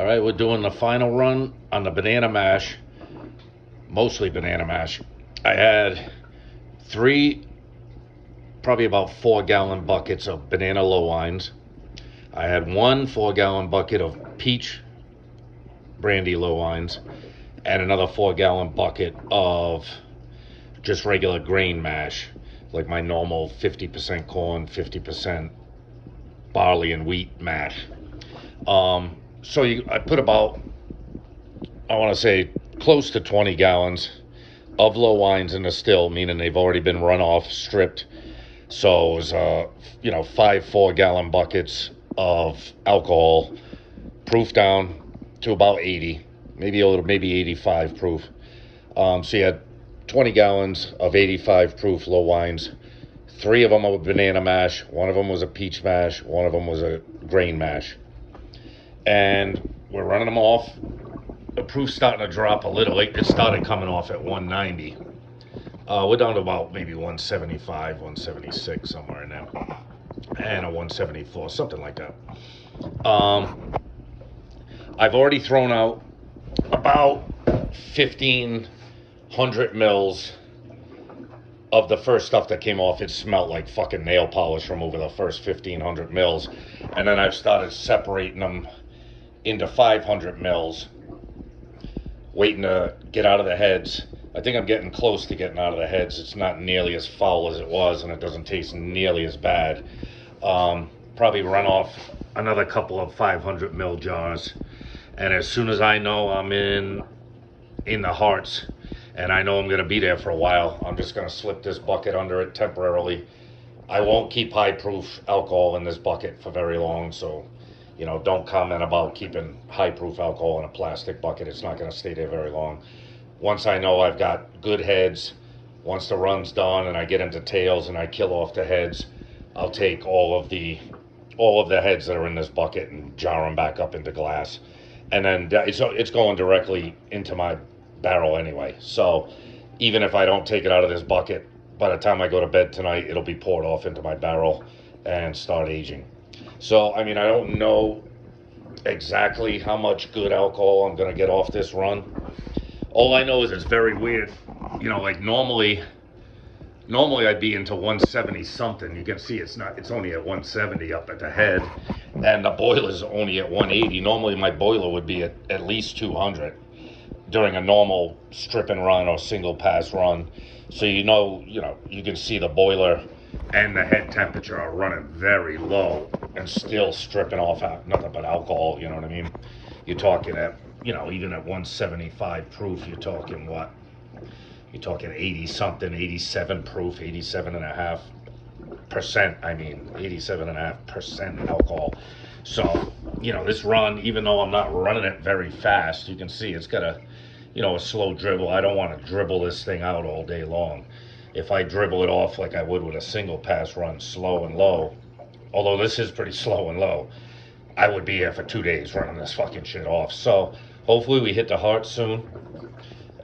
right, we're doing the final run on the banana mash, mostly banana mash. I had three, probably about 4-gallon buckets of banana low wines. I had one 4-gallon bucket of peach brandy low wines, and another 4-gallon bucket of just regular grain mash, like my normal 50% corn, 50% barley and wheat mash. I put about, I want to say, close to 20 gallons of low wines in the still, meaning they've already been run off, stripped. So it was, 5 4-gallon buckets of alcohol, proof down to about 80, maybe 85 proof. So you had 20 gallons of 85 proof low wines. 3 of them were banana mash, 1 of them was a peach mash, 1 of them was a grain mash. And we're running them off. The proof's starting to drop a little. It started coming off at 190. We're down to about maybe 175, 176, somewhere in there. And a 174, something like that. I've already thrown out about 1,500 mils of the first stuff that came off. It smelled like fucking nail polish remover, the first 1,500 mils. And then I've started separating them into 500 mils, waiting to get out of the heads. I think I'm getting close to getting out of the heads. It's not nearly as foul as it was, and it doesn't taste nearly as bad. Probably run off another couple of 500 mil jars. And as soon as I know I'm in the hearts, and I know I'm going to be there for a while, I'm just going to slip this bucket under it temporarily. I won't keep high proof alcohol in this bucket for very long, so don't comment about keeping high proof alcohol in a plastic bucket. It's not going to stay there very long. Once I know I've got good heads, once the run's done and I get into tails and I kill off the heads, I'll take all of the heads that are in this bucket and jar them back up into glass. And then it's going directly into my barrel anyway. So even if I don't take it out of this bucket, by the time I go to bed tonight, it'll be poured off into my barrel and start aging. So, I don't know exactly how much good alcohol I'm going to get off this run. All I know is it's very weird. Like normally I'd be into 170 something. You can see it's only at 170 up at the head, and the boiler's only at 180. Normally my boiler would be at least 200 during a normal strip and run or single pass run. So you can see the boiler and the head temperature are running very low and still stripping off nothing but alcohol, you know what I mean? You're talking at, even at 175 proof, you're talking what? You're talking 80 something, 87 proof, 87.5%, 87.5% alcohol. So, this run, even though I'm not running it very fast, you can see it's got a slow dribble. I don't want to dribble this thing out all day long. If I dribble it off like I would with a single pass run, slow and low, although this is pretty slow and low, I would be here for 2 days running this fucking shit off. So hopefully we hit the heart soon.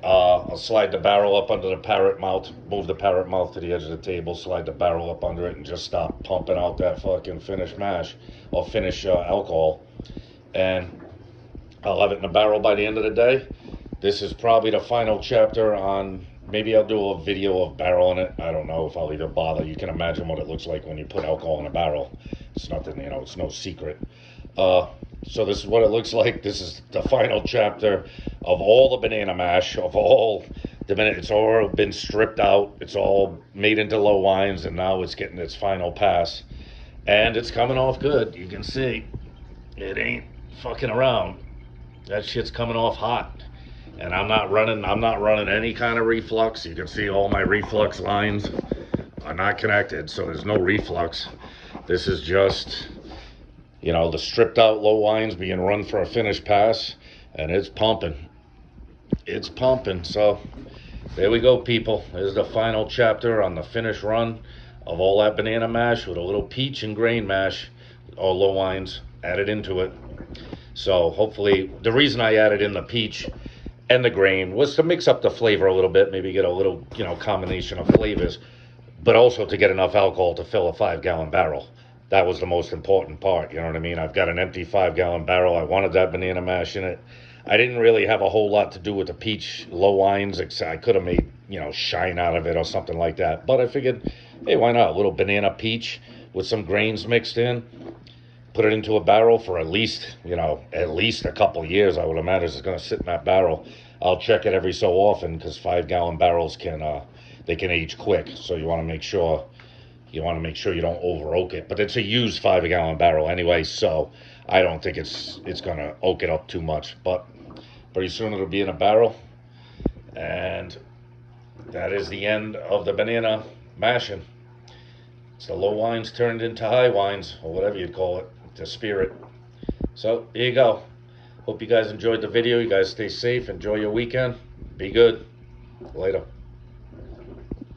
I'll slide the barrel up under the parrot mouth, move the parrot mouth to the edge of the table, slide the barrel up under it, and just stop pumping out that fucking finished mash or finished alcohol. And I'll have it in the barrel by the end of the day. This is probably the final chapter on. Maybe I'll do a video of barreling it. I don't know if I'll even bother. You can imagine what it looks like when you put alcohol in a barrel. It's nothing, it's no secret. So this is what it looks like. This is the final chapter of all the banana mash, of all the banana. It's all been stripped out. It's all made into low wines, and now it's getting its final pass. And it's coming off good. You can see it ain't fucking around. That shit's coming off hot. And I'm not running any kind of reflux. You can see all my reflux lines are not connected, so there's no reflux. This is just, the stripped out low wines being run for a finished pass, and it's pumping. It's pumping. So there we go, people. There's the final chapter on the finished run of all that banana mash with a little peach and grain mash, all low wines added into it. So hopefully, the reason I added in the peach and the grain was to mix up the flavor a little bit, maybe get a little, combination of flavors, but also to get enough alcohol to fill a 5-gallon barrel. that was the most important part. You know what I mean? I've got an empty 5-gallon barrel. I wanted that banana mash in it. I didn't really have a whole lot to do with the peach low wines. I could have made, shine out of it or something like that. But I figured, hey, why not? A little banana peach with some grains mixed in. Put it into a barrel for at least a couple years. I would imagine it's going to sit in that barrel. I'll check it every so often because 5-gallon barrels they can age quick. So you want to make sure you don't over oak it. But it's a used 5-gallon barrel anyway, so I don't think it's going to oak it up too much. But pretty soon it'll be in a barrel, and that is the end of the banana mashing. It's the low wines turned into high wines, or whatever you'd call it, the spirit. So, here you go. Hope you guys enjoyed the video. You guys stay safe. Enjoy your weekend. Be good. Later.